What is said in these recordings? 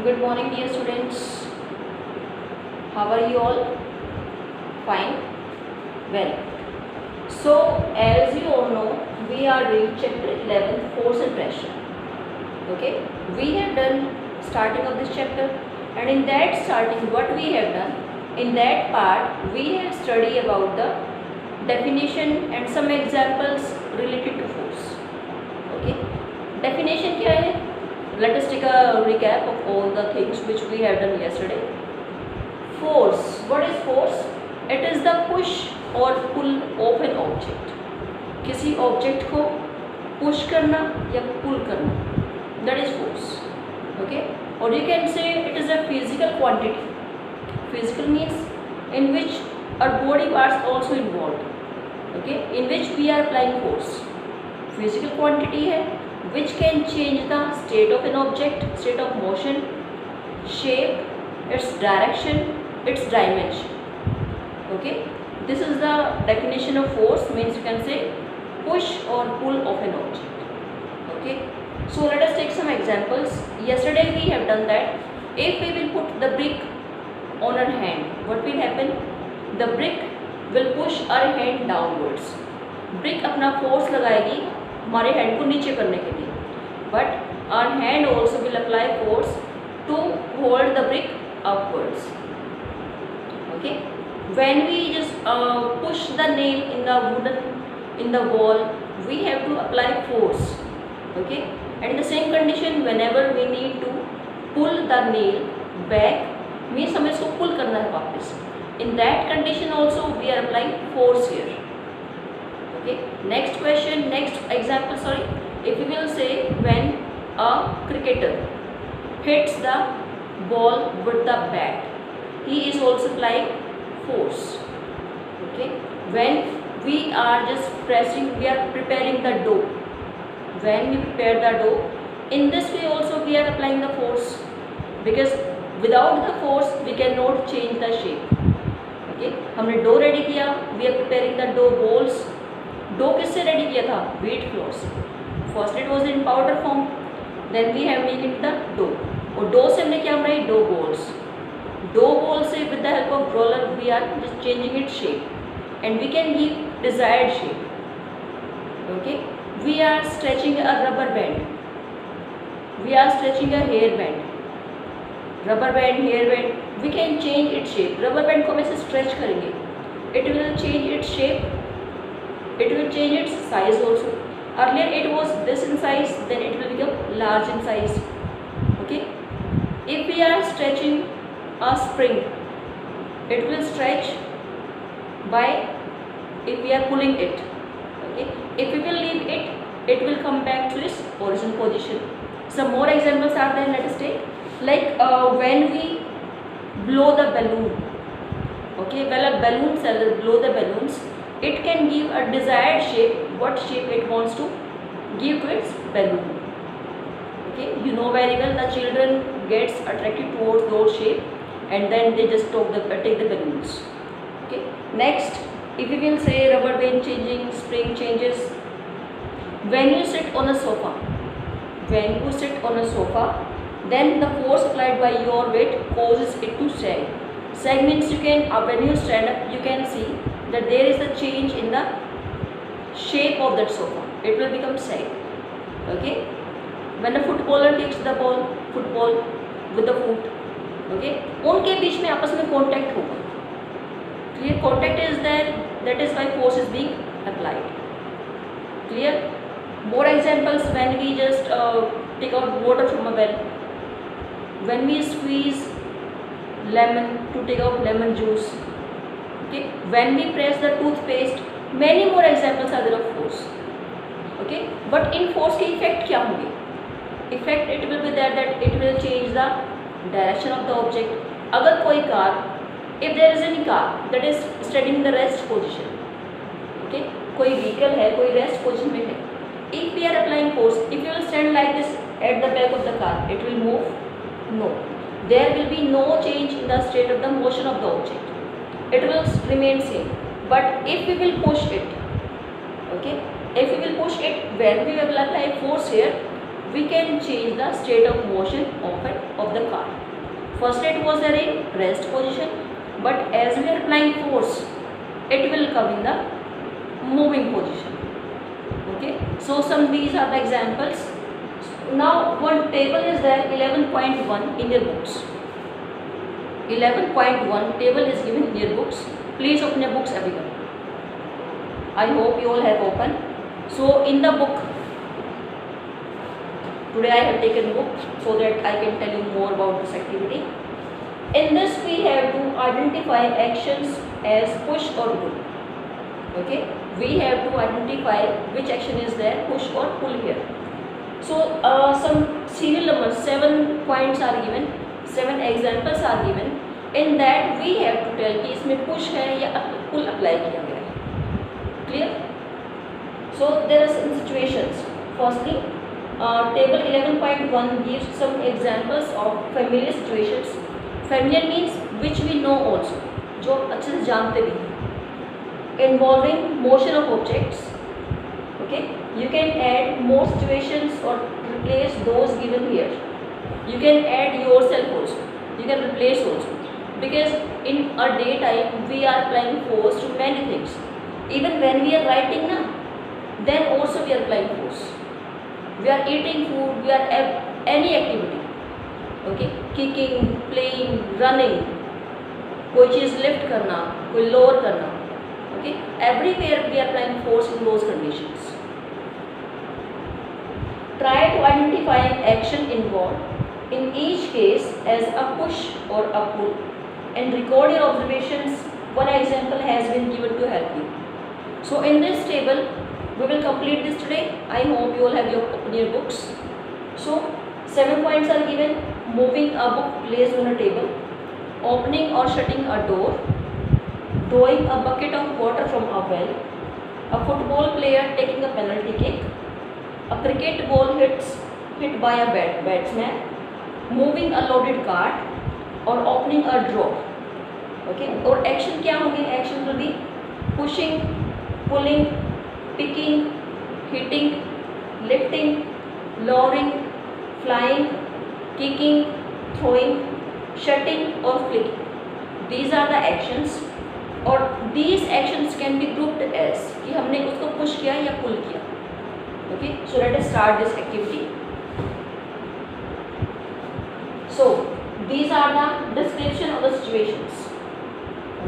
Good morning, dear students. How are you all? Fine? Well, so as you all know, we are doing chapter 11, force and pressure. Okay, we have done starting of this chapter, and in that starting, what we have done in that part, we have studied about the definition and some examples related to force. Okay, definition क्या है? Let us take a recap of all the things which we have done yesterday. Force. What is force? It is the push or pull of an object. किसी object को push करना या pull करना, that is force. Okay? Or you can say it is a physical quantity. Physical means in which our body parts also involved. Okay? In which we are applying force. Physical quantity है which can change the state of an object, state of motion, shape, its direction, its dimension. Okay, this is the definition of force. Means you can say push or pull of an object. Okay, so let us take some examples. Yesterday we have done that. If we will put the brick on our hand, what will happen? The brick will push our hand downwards. Brick अपना force लगाएगी हमारे hand को नीचे करने के लिए, but our hand also will apply force to hold the brick upwards. Okay, when we just push the nail in the wooden in the wall, we have to apply force. Okay, and in the same condition whenever we need to pull the nail back, means हमें इसको pull करना है वापस. In that condition also we are applying force here. Okay, next question, next example, sorry, if we will say when a cricketer hits the ball with the bat, he is also applying force. Okay, when we are just pressing, we are preparing the dough. When we prepare the dough, in this way also we are applying the force, because without the force we cannot change the shape. Okay, हमने dough ready किया, we are preparing the dough balls. Dough किससे ready किया था? Wheat flour से. First it was in powder form, then we have make it the dough, और dough से हमने क्या बनाई? Dough balls. डो बॉल से with the help of roller we are just changing it shape and we can give desired shape. Okay, we are stretching a rubber band, we are stretching a hair band. Rubber band, hair band, we can change it shape. Rubber band को हम ऐसे stretch करेंगे, it will change it shape, it will change its size also. Earlier it was this in size, then it will become large in size. Okay, if we are stretching a spring, it will stretch by, if we are pulling it. Okay, if we will leave it, it will come back to its original position. Some more examples are there. Let us take like when we blow the balloon. Okay, well, a balloon cell blow the balloons, it can give a desired shape, what shape it wants to give to its balloon. Okay, you know very well the children gets attracted towards those shape and then they just take the balloons. Okay, next, if we will say rubber band changing, spring changes. When you sit on a sofa, when you sit on a sofa, then the force applied by your weight causes it to sag. Sag means you can, when you stand up, you can see that there is a change in the shape of that sofa. It will become sag. Okay, when a footballer kicks the ball, football with the foot, okay, उनके बीच में आपस में contact होगा. Clear? Contact is there, that is why force is being applied. Clear? More examples, when we just take out water from a well, when we squeeze lemon to take out lemon juice. Okay, when we press the toothpaste, many more examples are there of force. Okay, but in force के effect क्या होंगे? Effect it will be that it will change the direction of the object. अगर कोई car, if there is any car that is standing in the rest position, okay, कोई vehicle है, कोई rest position में है, if we are applying force, if you will stand like this at the back of the car, it will move? No, there will be no change in the state of the motion of the object. It will remain same. But if we will push it, okay, if we will push it, when we will apply force here, we can change the state of motion of the car. First it was there in rest position, but as we are applying force, it will come in the moving position. Okay, so these are the examples. Now one table is there, 11.1 in your books. 11.1 table is given in your books. Please open your books, everyone. I hope you all have opened. So in the book, today I have taken book so that I can tell you more about this activity. In this we have to identify actions as push or pull. Okay, we have to identify which action is there, push or pull here. So some serial numbers, 7 points are given, 7 examples are given. In that we have to tell कि इसमें push है या pull apply किया गया है. Clear? So there are some situations. Firstly, table 11.1 gives some examples of familiar situations. Familiar means which we know also, जो अच्छे से जानते भी हैं. Involving motion of objects. Okay, you can add more situations or replace those given here. You can add yourself also. You can replace also, because in a daytime we are applying force to many things. Even when we are writing now, then also we are applying force. We are eating food, we are any activity. Okay, kicking, playing, running, कोई चीज़ lift करना, कोई lower करना. Okay, everywhere we are applying force in those conditions. Try to identify action involved in each case as a push or a pull, and record your observations. One example has been given to help you. So in this table, we will complete this today. I hope you all have your books. So 7 points are given. Moving a book placed on a table, opening or shutting a door, throwing a bucket of water from a well, a football player taking a penalty kick, a cricket ball hit by a batsman, moving a loaded cart, or opening a drawer. Okay, और action क्या होंगे? Action will be pushing, pulling, picking, hitting, lifting, lowering, flying, kicking, throwing, shutting or flicking. These are the actions, और these actions can be grouped as कि हमने उसको push किया या pull किया. Okay, so let us start this activity. So these are the description of the situations.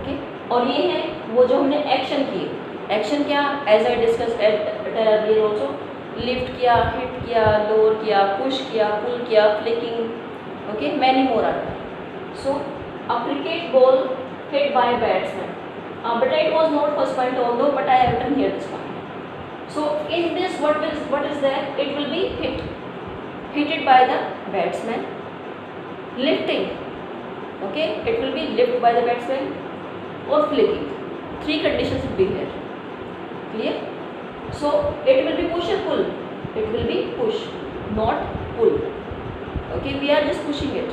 Okay, और ये है वो जो हमने action किए. Action क्या? As I discussed earlier also, lift किया, hit किया, lower किया, push किया, pull किया, flicking. Okay, many more are there. So a cricket ball hit by a batsman. But it was not first point although, but I have written here this point. So in this, what is there? It will be hitted by the batsman. Lifting. Okay, it will be lifted by the batsman, or flicking. 3 conditions will be here. Clear? So it will be push or pull. It will be push, not pull. Okay, we are just pushing it.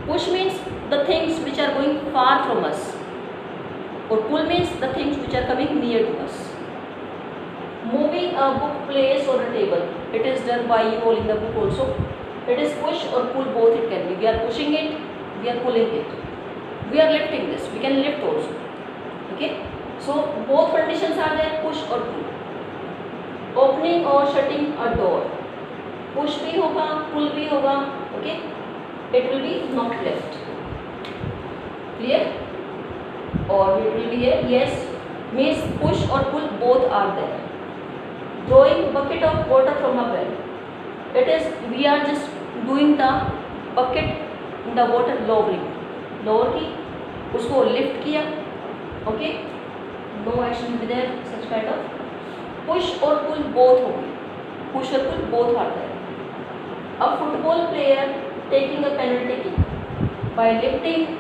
Push means the things which are going far from us, or pull means the things which are coming near to us. Moving a book placed on a table. It is done by you all in the book also. It is push or pull, both it can be. We are pushing it, we are pulling it. We are lifting this, we can lift also. Okay, so both conditions are there, push or pull. Opening or shutting a door. Push भी होगा, pull भी होगा. Okay, it will be not left. Clear? Or it will be here. Yes, means push or pull, both are there. Throwing bucket of water from a well. It is, we are just doing the bucket in the water, lowering. Lower की, उसको lift किया. Okay, no action will be there. Such kind of push or pull, both होंगे. Push or pull, both are there. A football player taking a penalty kick by lifting,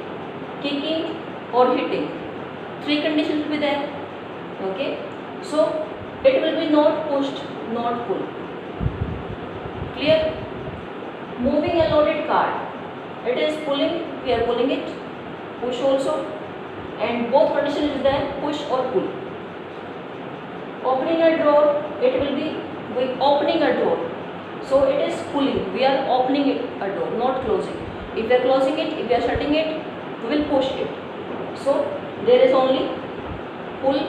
kicking or hitting. 3 conditions will be there. Okay, so it will be not pushed, not pulled. Clear? Moving a loaded cart. It is pulling, we are pulling it. Push also, and both conditions is there, push or pull. Opening a drawer, it will be opening a drawer. So it is pulling. We are opening it a door, not closing. If we are closing it, if we are shutting it, we will push it. So there is only pull,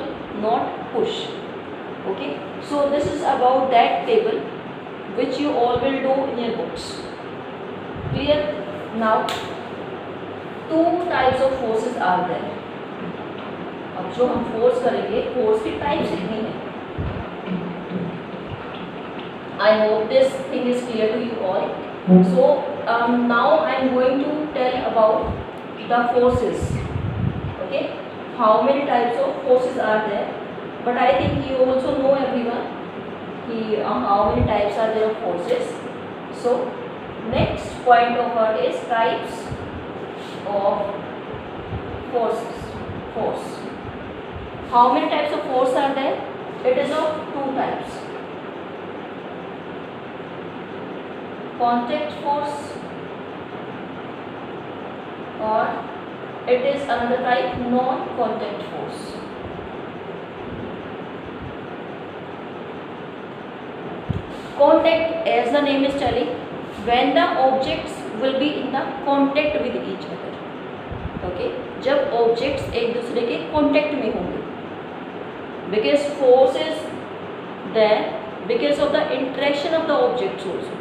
not push. Okay. So this is about that table which you all will do in your books. Clear? Now two types of forces are there. अब जो हम force करेंगे, force की types कितनी है? I hope this thing is clear to you all. So now I am going to tell about the forces. Okay, how many types of forces are there? But I think you also know everyone how many types are there of forces. So next point of our is types of forces. Force. How many types of force are there? It is of two types. Contact force, or it is another type, non-contact force. Contact, as the name is telling, when the objects will be in the contact with each other. Okay, जब objects एक दूसरे के contact में होंगे. Because force is there because of the interaction of the objects also.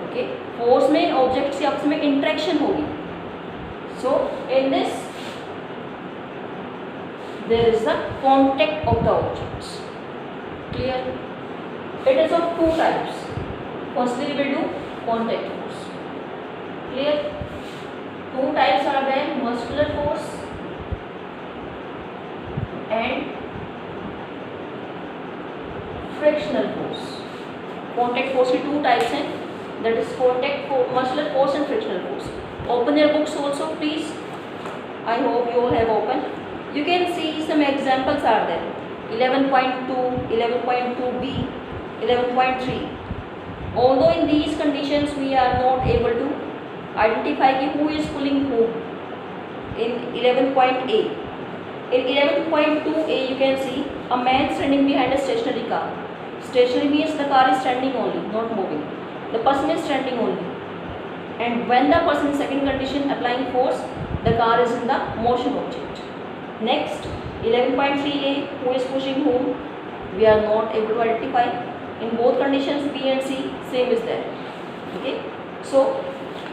Okay, force में objects की आपस में interaction होगी. So in this there is the contact of the objects. Clear? It is of two types. Firstly we will do contact force. Clear? Two types are there, muscular force and frictional force. Contact force की two types हैं, that is contact force, muscular force and frictional force. Open your books also please. I hope you all have opened. You can see some examples are there. 11.2, 11.2b, 11.3. Although in these conditions we are not able to identify who is pulling whom. In 11.a, in 11.2a you can see a man standing behind a stationary car. Stationary means the car is standing only, not moving. The person is standing only. And when the person in second condition applying force, the car is in the motion object. Next, 11.3a, who is pushing whom, we are not able to identify. In both conditions B and C, same is there. Okay. So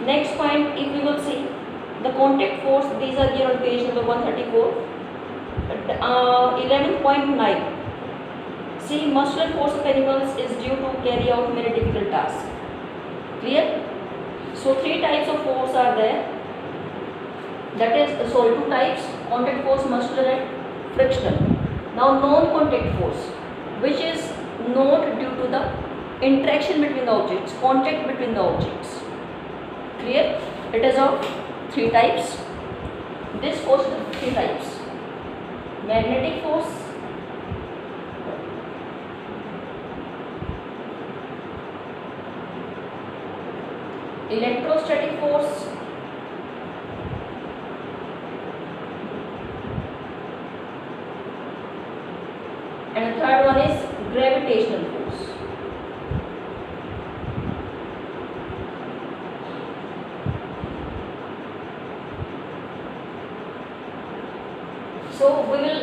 next point, if we will see the contact force, these are here on page number 134. 11.9. See, muscular force of animals is due to carry out many difficult tasks. Clear? So three types of force are there. That is, two types: contact force, muscular and frictional. Now non-contact force, which is not due to the interaction between the objects, contact between the objects. Clear? It is of three types. This force is of three types: magnetic force, electrostatic force, and the third one is gravitational force. So we will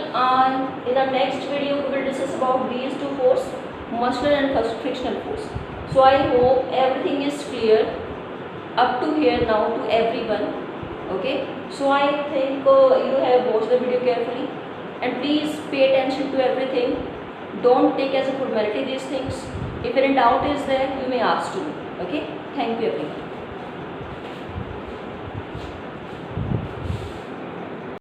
in the next video we will discuss about these two force, muscular and frictional force. So I hope everything is clear up to here now to everyone. Okay, so I think you have watched the video carefully, and please pay attention to everything. Don't take as a formality these things. If any doubt is there, you may ask to me. Okay, thank you everyone.